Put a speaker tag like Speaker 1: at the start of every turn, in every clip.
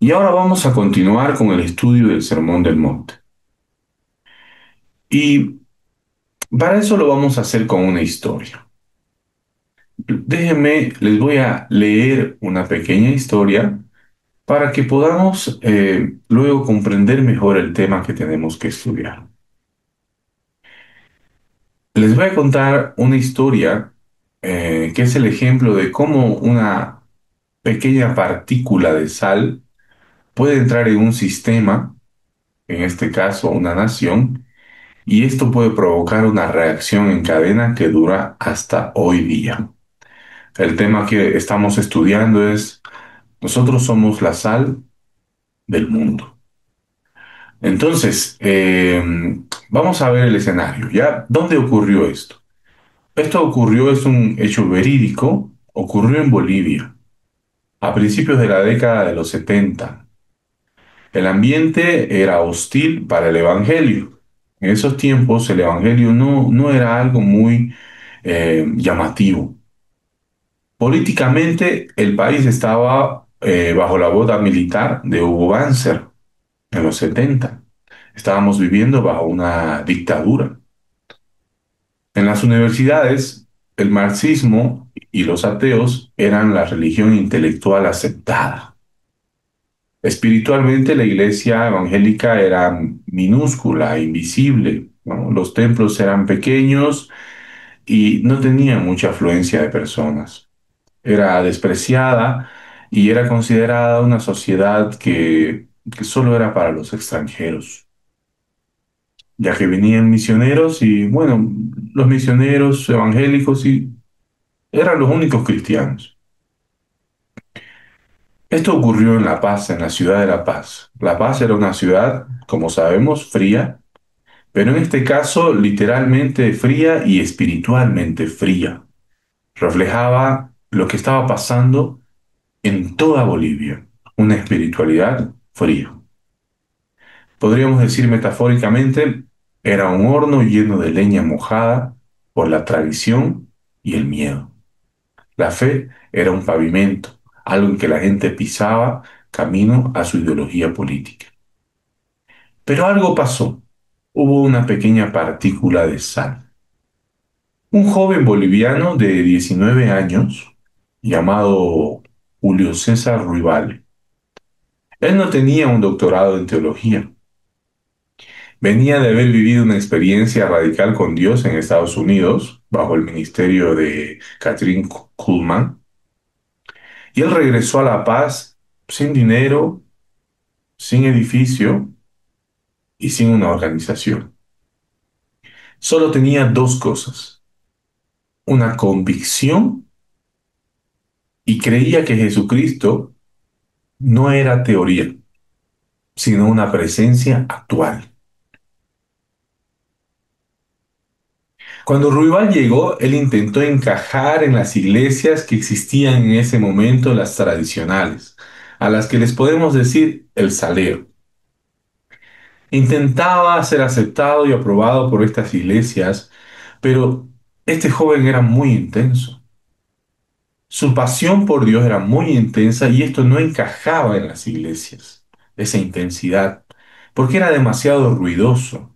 Speaker 1: Y ahora vamos a continuar con el estudio del Sermón del Monte. Y para eso lo vamos a hacer con una historia. Déjenme, les voy a leer una pequeña historia para que podamos luego comprender mejor el tema que tenemos que estudiar. Les voy a contar una historia que es el ejemplo de cómo una pequeña partícula de sal puede entrar en un sistema, en este caso una nación, y esto puede provocar una reacción en cadena que dura hasta hoy día. El tema que estamos estudiando es, nosotros somos la sal del mundo. Entonces, vamos a ver el escenario. ¿Ya? ¿Dónde ocurrió esto? Esto ocurrió, es un hecho verídico, ocurrió en Bolivia, a principios de la década de los 70. El ambiente era hostil para el Evangelio. En esos tiempos el Evangelio no era algo muy llamativo. Políticamente el país estaba bajo la bota militar de Hugo Banzer en los 70. Estábamos viviendo bajo una dictadura. En las universidades, el marxismo y los ateos eran la religión intelectual aceptada. Espiritualmente, la iglesia evangélica era minúscula, invisible, ¿no? Los templos eran pequeños y no tenían mucha afluencia de personas. Era despreciada y era considerada una sociedad que solo era para los extranjeros, ya que venían misioneros y, bueno, los misioneros evangélicos y eran los únicos cristianos. Esto ocurrió en La Paz, en la ciudad de La Paz. La Paz era una ciudad, como sabemos, fría, pero en este caso literalmente fría y espiritualmente fría. Reflejaba lo que estaba pasando en toda Bolivia, una espiritualidad fría. Podríamos decir metafóricamente, era un horno lleno de leña mojada por la tradición y el miedo. La fe era un pavimento, algo en que la gente pisaba camino a su ideología política. Pero algo pasó. Hubo una pequeña partícula de sal. Un joven boliviano de 19 años, llamado Julio César Ruibal. Él no tenía un doctorado en teología. Venía de haber vivido una experiencia radical con Dios en Estados Unidos, bajo el ministerio de Catherine Kuhlman, y él regresó a La Paz sin dinero, sin edificio y sin una organización. Solo tenía dos cosas, una convicción y creía que Jesucristo no era teoría, sino una presencia actual. Cuando Ruibal llegó, él intentó encajar en las iglesias que existían en ese momento, las tradicionales, a las que les podemos decir el salero. Intentaba ser aceptado y aprobado por estas iglesias, pero este joven era muy intenso. Su pasión por Dios era muy intensa y esto no encajaba en las iglesias, esa intensidad, porque era demasiado ruidoso,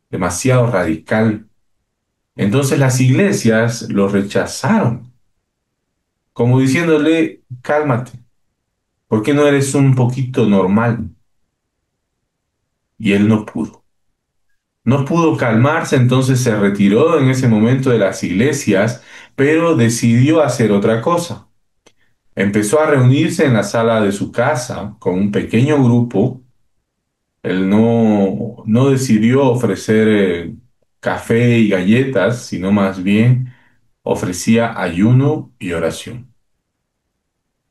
Speaker 1: demasiado radical. Entonces las iglesias lo rechazaron, como diciéndole, cálmate, ¿por qué no eres un poquito normal? Y él no pudo. No pudo calmarse, entonces se retiró en ese momento de las iglesias, pero decidió hacer otra cosa. Empezó a reunirse en la sala de su casa con un pequeño grupo. Él no decidió ofrecer café y galletas, sino más bien ofrecía ayuno y oración.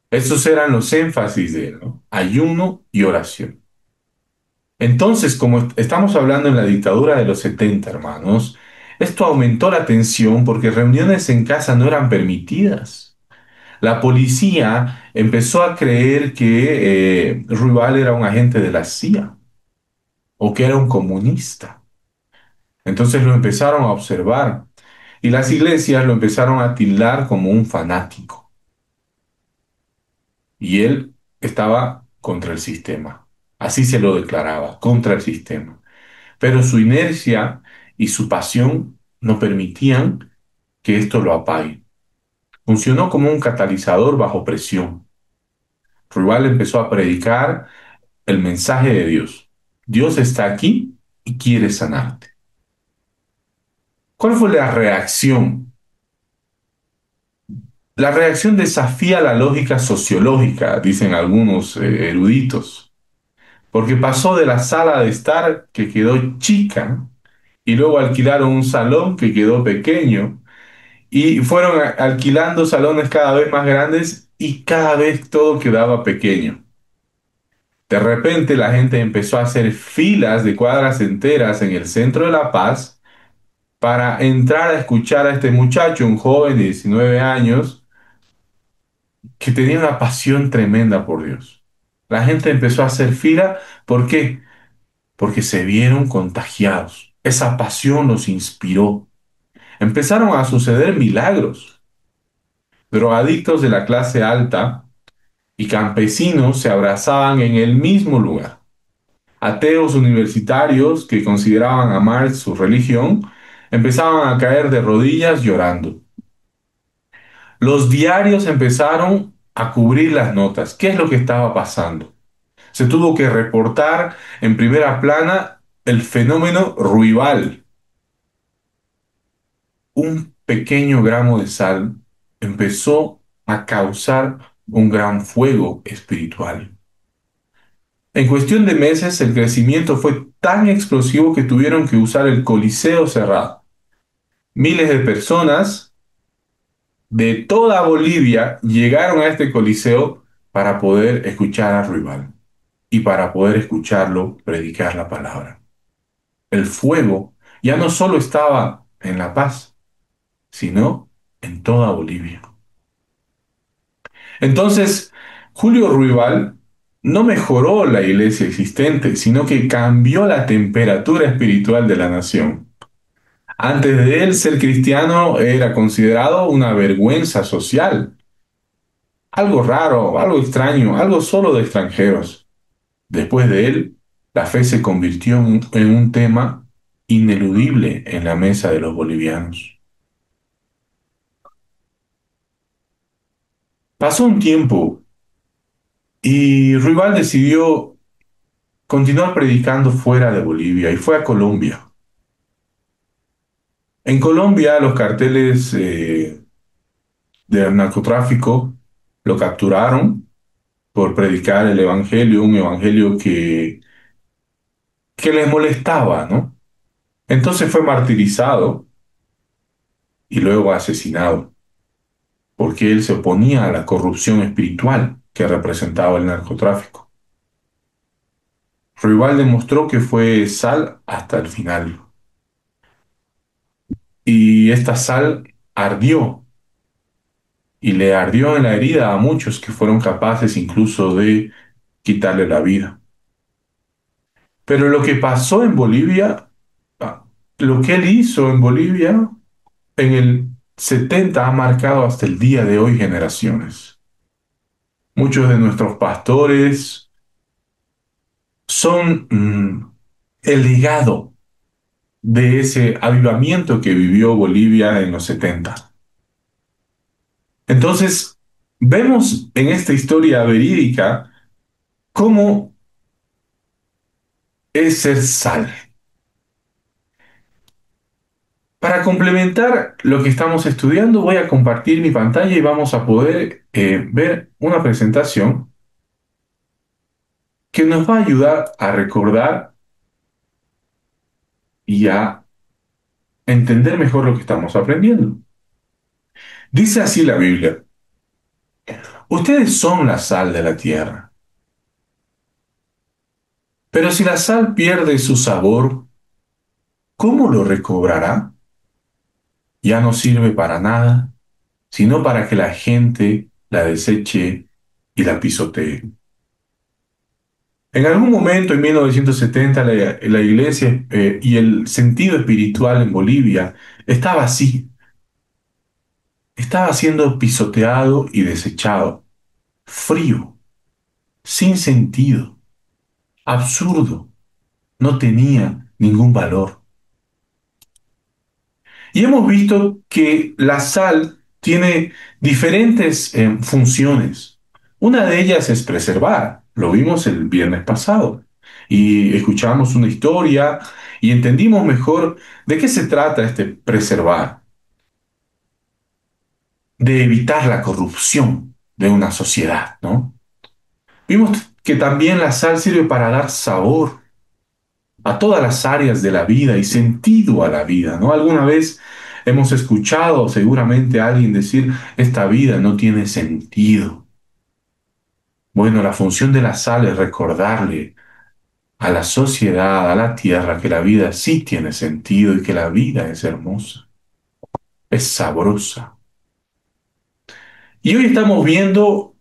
Speaker 1: Esos eran los énfasis de él, ¿no? Ayuno y oración. Entonces, como estamos hablando en la dictadura de los 70, hermanos, esto aumentó la tensión porque reuniones en casa no eran permitidas. La policía empezó a creer que Ruibal era un agente de la CIA o que era un comunista. Entonces lo empezaron a observar y las iglesias lo empezaron a tildar como un fanático. Y él estaba contra el sistema. Así se lo declaraba, contra el sistema. Pero su inercia y su pasión no permitían que esto lo apague. Funcionó como un catalizador bajo presión. Ruibal empezó a predicar el mensaje de Dios. Dios está aquí y quiere sanarte. ¿Cuál fue la reacción? La reacción desafía la lógica sociológica, dicen algunos eruditos, porque pasó de la sala de estar que quedó chica y luego alquilaron un salón que quedó pequeño y fueron alquilando salones cada vez más grandes y cada vez todo quedaba pequeño. De repente la gente empezó a hacer filas de cuadras enteras en el centro de La Paz para entrar a escuchar a este muchacho, un joven de 19 años, que tenía una pasión tremenda por Dios. La gente empezó a hacer fila, ¿por qué? Porque se vieron contagiados. Esa pasión los inspiró. Empezaron a suceder milagros. Drogadictos de la clase alta y campesinos se abrazaban en el mismo lugar. Ateos universitarios que consideraban amar su religión empezaban a caer de rodillas llorando. Los diarios empezaron a cubrir las notas. ¿Qué es lo que estaba pasando? Se tuvo que reportar en primera plana el fenómeno Ruibal. Un pequeño gramo de sal empezó a causar un gran fuego espiritual. En cuestión de meses, el crecimiento fue tan explosivo que tuvieron que usar el Coliseo cerrado. Miles de personas de toda Bolivia llegaron a este Coliseo para poder escuchar a Ruibal y para poder escucharlo predicar la palabra. El fuego ya no solo estaba en La Paz, sino en toda Bolivia. Entonces, Julio Ruibal no mejoró la iglesia existente, sino que cambió la temperatura espiritual de la nación. Antes de él, ser cristiano era considerado una vergüenza social, algo raro, algo extraño, algo solo de extranjeros. Después de él, la fe se convirtió en un tema ineludible en la mesa de los bolivianos. Pasó un tiempo y Ruibal decidió continuar predicando fuera de Bolivia y fue a Colombia. En Colombia, los carteles del narcotráfico lo capturaron por predicar el evangelio, un evangelio que les molestaba, ¿no? Entonces fue martirizado y luego asesinado, porque él se oponía a la corrupción espiritual que representaba el narcotráfico. Ruibal demostró que fue sal hasta el final, y esta sal ardió y le ardió en la herida a muchos que fueron capaces incluso de quitarle la vida. Pero lo que pasó en Bolivia, ah, lo que él hizo en Bolivia en el 70 ha marcado hasta el día de hoy generaciones. Muchos de nuestros pastores son el legado de ese avivamiento que vivió Bolivia en los 70. Entonces, vemos en esta historia verídica cómo es ser sal. Para complementar lo que estamos estudiando, voy a compartir mi pantalla y vamos a poder ver una presentación que nos va a ayudar a recordar y a entender mejor lo que estamos aprendiendo. Dice así la Biblia: ustedes son la sal de la tierra, pero si la sal pierde su sabor, ¿cómo lo recobrará? Ya no sirve para nada, sino para que la gente la deseche y la pisotee. En algún momento, en 1970, la iglesia y el sentido espiritual en Bolivia estaba así, estaba siendo pisoteado y desechado, frío. sin sentido, absurdo, no tenía ningún valor. Y hemos visto que la sal tiene diferentes funciones. Una de ellas es preservar. Lo vimos el viernes pasado. Y escuchamos una historia y entendimos mejor de qué se trata este preservar. De evitar la corrupción de una sociedad, ¿no? Vimos que también la sal sirve para dar sabor a todas las áreas de la vida y sentido a la vida, ¿no? Alguna vez hemos escuchado seguramente a alguien decir, esta vida no tiene sentido. Bueno, la función de la sal es recordarle a la sociedad, a la tierra, que la vida sí tiene sentido y que la vida es hermosa, es sabrosa. Y hoy estamos viendo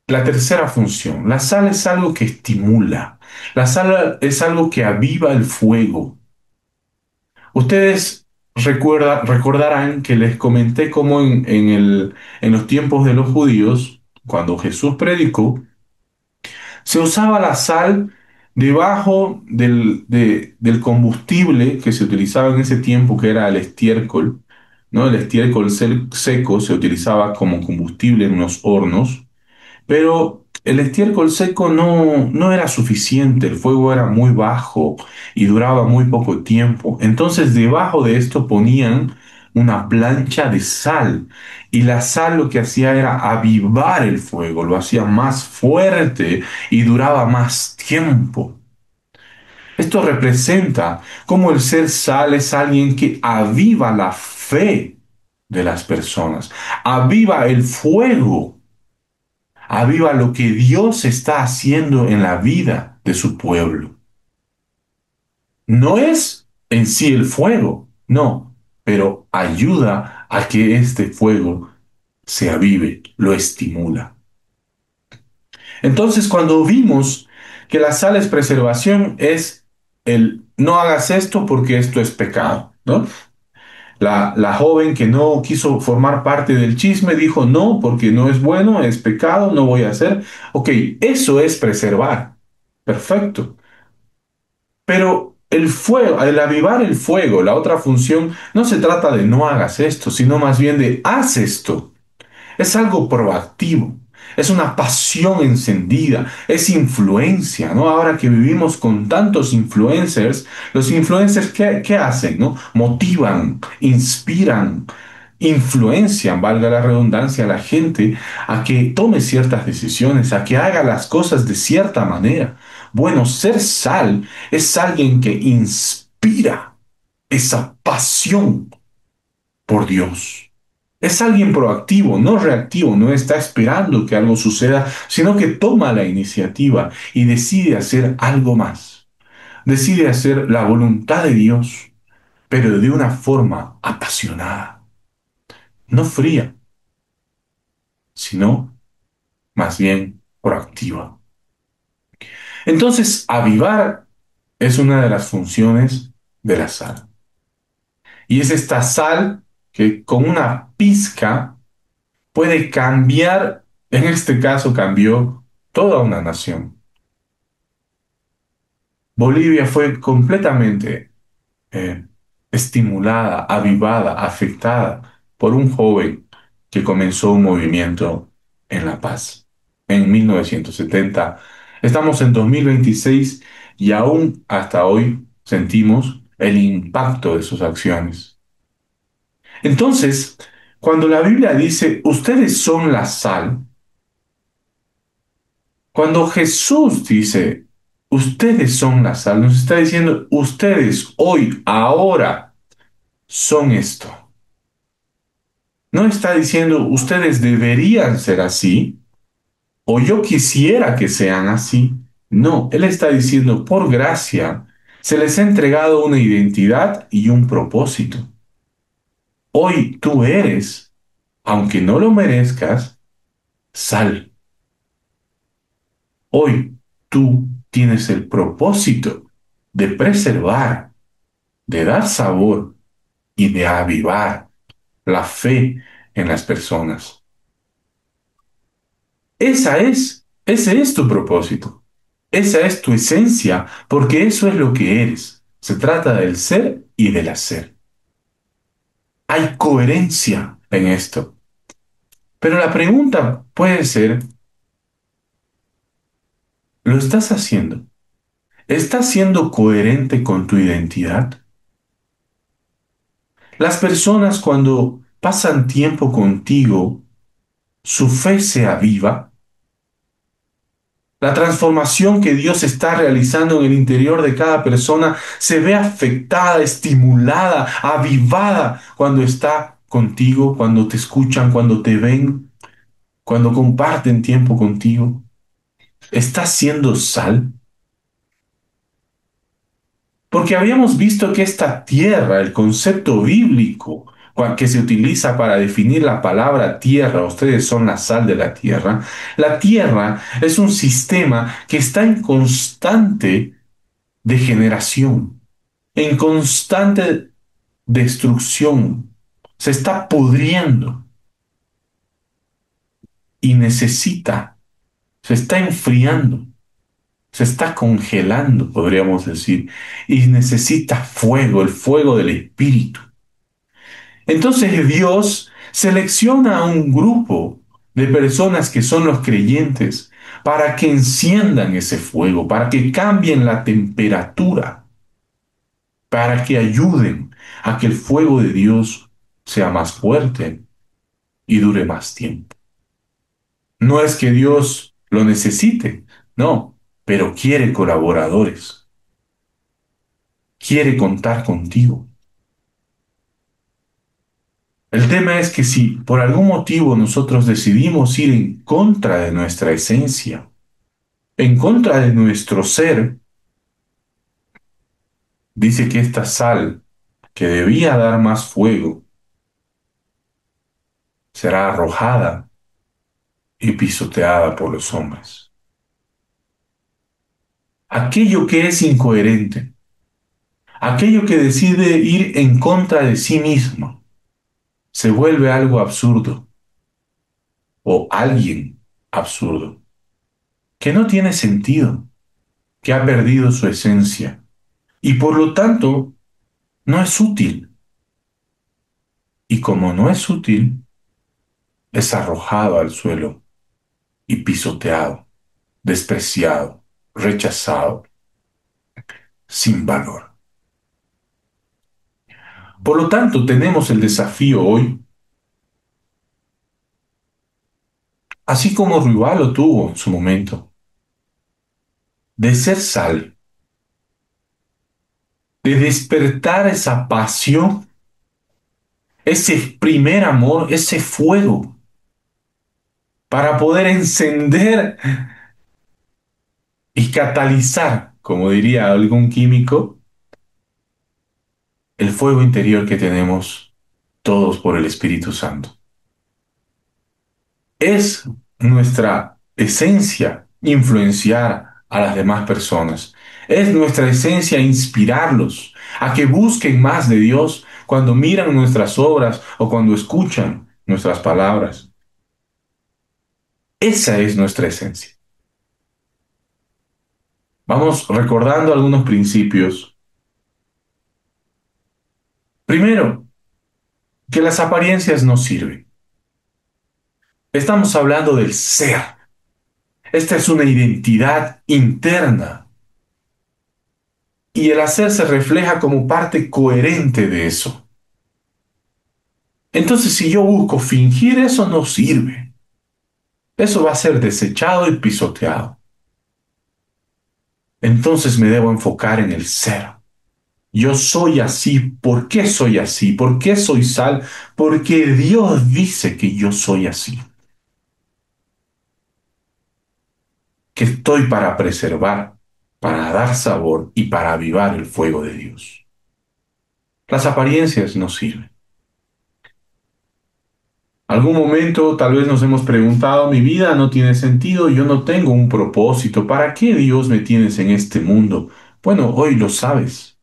Speaker 1: la tercera función. La sal es algo que estimula. La sal es algo que aviva el fuego. Ustedes recordarán que les comenté cómo en los tiempos de los judíos, cuando Jesús predicó, se usaba la sal debajo del combustible que se utilizaba en ese tiempo, que era el estiércol, ¿no? El estiércol seco se utilizaba como combustible en unos hornos. Pero el estiércol seco no era suficiente, el fuego era muy bajo y duraba muy poco tiempo. Entonces debajo de esto ponían una plancha de sal y la sal lo que hacía era avivar el fuego, lo hacía más fuerte y duraba más tiempo. Esto representa cómo el ser sal es alguien que aviva la fe de las personas, aviva el fuego, aviva lo que Dios está haciendo en la vida de su pueblo. No es en sí el fuego, no, pero ayuda a que este fuego se avive, lo estimula. Entonces, cuando vimos que la sal es preservación, es el no hagas esto porque esto es pecado, ¿no? La joven que no quiso formar parte del chisme dijo no, porque no es bueno, es pecado, no voy a hacer. Ok, eso es preservar. Perfecto. Pero el fuego, el avivar el fuego, la otra función, no se trata de no hagas esto, sino más bien de haz esto. Es algo proactivo, es una pasión encendida, es influencia, ¿no? Ahora que vivimos con tantos influencers, los influencers, ¿qué hacen, no? Motivan, inspiran, influencian, valga la redundancia, a la gente a que tome ciertas decisiones, a que haga las cosas de cierta manera. Bueno, ser sal es alguien que inspira esa pasión por Dios. Es alguien proactivo, no reactivo, no está esperando que algo suceda, sino que toma la iniciativa y decide hacer algo más. Decide hacer la voluntad de Dios, pero de una forma apasionada, no fría, sino más bien proactiva. Entonces, avivar es una de las funciones de la sal. Y es esta sal que con una pizca puede cambiar, en este caso cambió toda una nación. Bolivia fue completamente eh, estimulada, avivada, afectada por un joven que comenzó un movimiento en La Paz en 1970. Estamos en 2026 y aún hasta hoy sentimos el impacto de sus acciones. Entonces, cuando la Biblia dice, ustedes son la sal, cuando Jesús dice, ustedes son la sal, nos está diciendo, ustedes hoy, ahora, son esto. No está diciendo, ustedes deberían ser así, o yo quisiera que sean así. No, Él está diciendo, por gracia, se les ha entregado una identidad y un propósito. Hoy tú eres, aunque no lo merezcas, sal. Hoy tú tienes el propósito de preservar, de dar sabor y de avivar la fe en las personas. Esa es Ese es tu propósito. Esa es tu esencia, porque eso es lo que eres. Se trata del ser y del hacer. Hay coherencia en esto. Pero la pregunta puede ser, ¿lo estás haciendo? ¿Estás siendo coherente con tu identidad? Las personas cuando pasan tiempo contigo, su fe se aviva. La transformación que Dios está realizando en el interior de cada persona se ve afectada, estimulada, avivada cuando está contigo, cuando te escuchan, cuando te ven, cuando comparten tiempo contigo. ¿Estás siendo sal? Porque habíamos visto que esta tierra, el concepto bíblico que se utiliza para definir la palabra tierra, ustedes son la sal de la tierra es un sistema que está en constante degeneración, en constante destrucción, se está pudriendo y necesita, se está enfriando, se está congelando, podríamos decir, y necesita fuego, el fuego del Espíritu. Entonces Dios selecciona a un grupo de personas que son los creyentes para que enciendan ese fuego, para que cambien la temperatura, para que ayuden a que el fuego de Dios sea más fuerte y dure más tiempo. No es que Dios lo necesite, no, pero quiere colaboradores, quiere contar contigo. El tema es que si por algún motivo nosotros decidimos ir en contra de nuestra esencia, en contra de nuestro ser, dice que esta sal que debía dar más fuego será arrojada y pisoteada por los hombres. Aquello que es incoherente, aquello que decide ir en contra de sí mismo, se vuelve algo absurdo o alguien absurdo, que no tiene sentido, que ha perdido su esencia y por lo tanto no es útil. Y como no es útil, es arrojado al suelo y pisoteado, despreciado, rechazado, sin valor. Por lo tanto, tenemos el desafío hoy, así como Rubá lo tuvo en su momento, de ser sal, de despertar esa pasión, ese primer amor, ese fuego, para poder encender y catalizar, como diría algún químico, el fuego interior que tenemos todos por el Espíritu Santo. Es nuestra esencia influenciar a las demás personas. Es nuestra esencia inspirarlos a que busquen más de Dios cuando miran nuestras obras o cuando escuchan nuestras palabras. Esa es nuestra esencia. Vamos recordando algunos principios. Primero, que las apariencias no sirven. Estamos hablando del ser. Esta es una identidad interna y el hacer se refleja como parte coherente de eso. Entonces, si yo busco fingir, eso no sirve. Eso va a ser desechado y pisoteado. Entonces me debo enfocar en el ser. Yo soy así. ¿Por qué soy así? ¿Por qué soy sal? Porque Dios dice que yo soy así. Que estoy para preservar, para dar sabor y para avivar el fuego de Dios. Las apariencias no sirven. Algún momento tal vez nos hemos preguntado, mi vida no tiene sentido, yo no tengo un propósito, ¿para qué Dios me tienes en este mundo? Bueno, hoy lo sabes.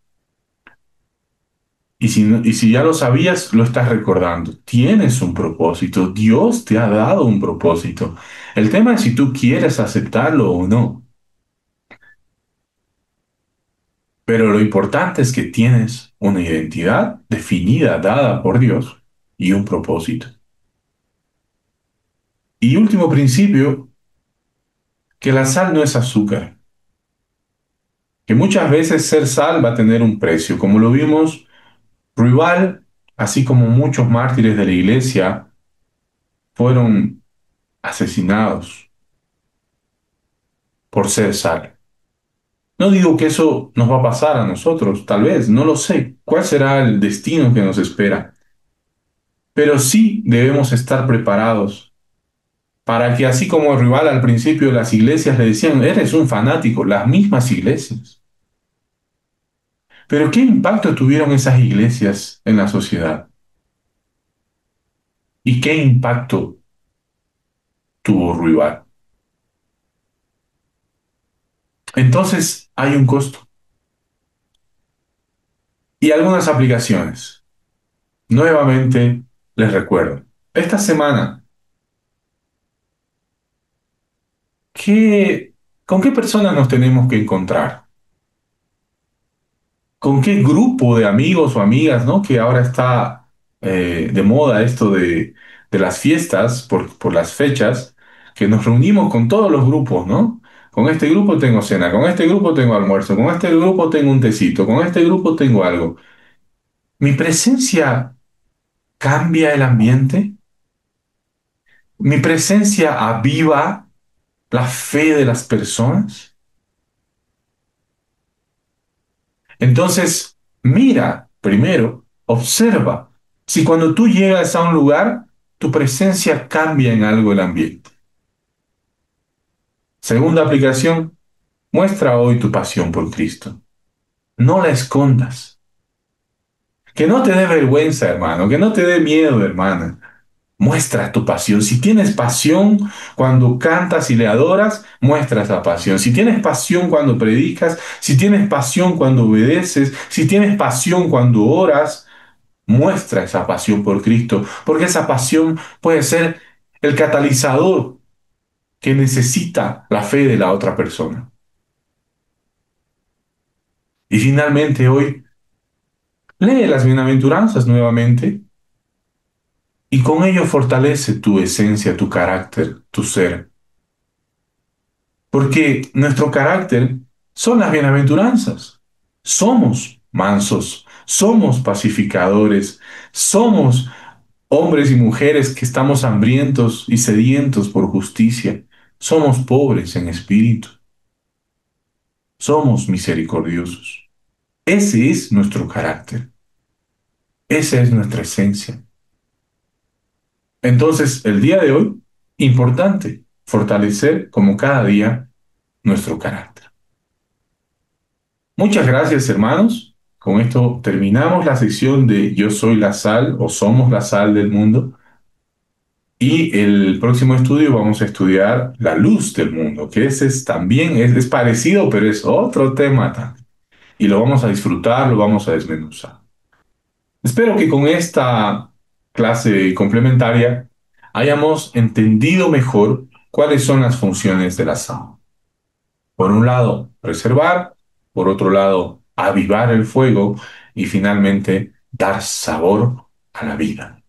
Speaker 1: y si ya lo sabías, lo estás recordando. Tienes un propósito. Dios te ha dado un propósito. El tema es si tú quieres aceptarlo o no. Pero lo importante es que tienes una identidad definida, dada por Dios, y un propósito. Y último principio, que la sal no es azúcar, que muchas veces ser sal va a tener un precio, como lo vimos, Ruibal, así como muchos mártires de la iglesia, fueron asesinados por ser sal. No digo que eso nos va a pasar a nosotros, tal vez, no lo sé, cuál será el destino que nos espera, pero sí debemos estar preparados para que así como Rival al principio las iglesias le decían, eres un fanático, las mismas iglesias. Pero ¿qué impacto tuvieron esas iglesias en la sociedad? ¿Y qué impacto tuvo Rival? Entonces hay un costo y algunas aplicaciones. Nuevamente les recuerdo, esta semana, ¿qué, ¿con qué personas nos tenemos que encontrar? ¿Con qué grupo de amigos o amigas, ¿no? Que ahora está de moda esto de las fiestas por las fechas, que nos reunimos con todos los grupos, ¿no? Con este grupo tengo cena, con este grupo tengo almuerzo, con este grupo tengo un tecito, con este grupo tengo algo. ¿Mi presencia cambia el ambiente? ¿Mi presencia aviva la fe de las personas? Entonces, mira primero, observa. Si cuando tú llegas a un lugar, tu presencia cambia en algo el ambiente. Segunda aplicación, muestra hoy tu pasión por Cristo. No la escondas. Que no te dé vergüenza, hermano, que no te dé miedo, hermana. Muestra tu pasión. Si tienes pasión cuando cantas y le adoras, muestra esa pasión. Si tienes pasión cuando predicas, si tienes pasión cuando obedeces, si tienes pasión cuando oras, muestra esa pasión por Cristo, porque esa pasión puede ser el catalizador que necesita la fe de la otra persona. Y finalmente hoy, lee las bienaventuranzas nuevamente y con ello fortalece tu esencia, tu carácter, tu ser. Porque nuestro carácter son las bienaventuranzas. Somos mansos, somos pacificadores, somos hombres y mujeres que estamos hambrientos y sedientos por justicia. Somos pobres en espíritu. Somos misericordiosos. Ese es nuestro carácter. Esa es nuestra esencia. Entonces, el día de hoy, importante fortalecer como cada día nuestro carácter. Muchas gracias, hermanos. Con esto terminamos la sección de Yo soy la sal o somos la sal del mundo. Y el próximo estudio vamos a estudiar la luz del mundo, que ese es también, es parecido, pero es otro tema también. Y lo vamos a disfrutar, lo vamos a desmenuzar. Espero que con esta clase complementaria hayamos entendido mejor cuáles son las funciones de la sal. Por un lado, preservar, por otro lado, avivar el fuego y finalmente dar sabor a la vida.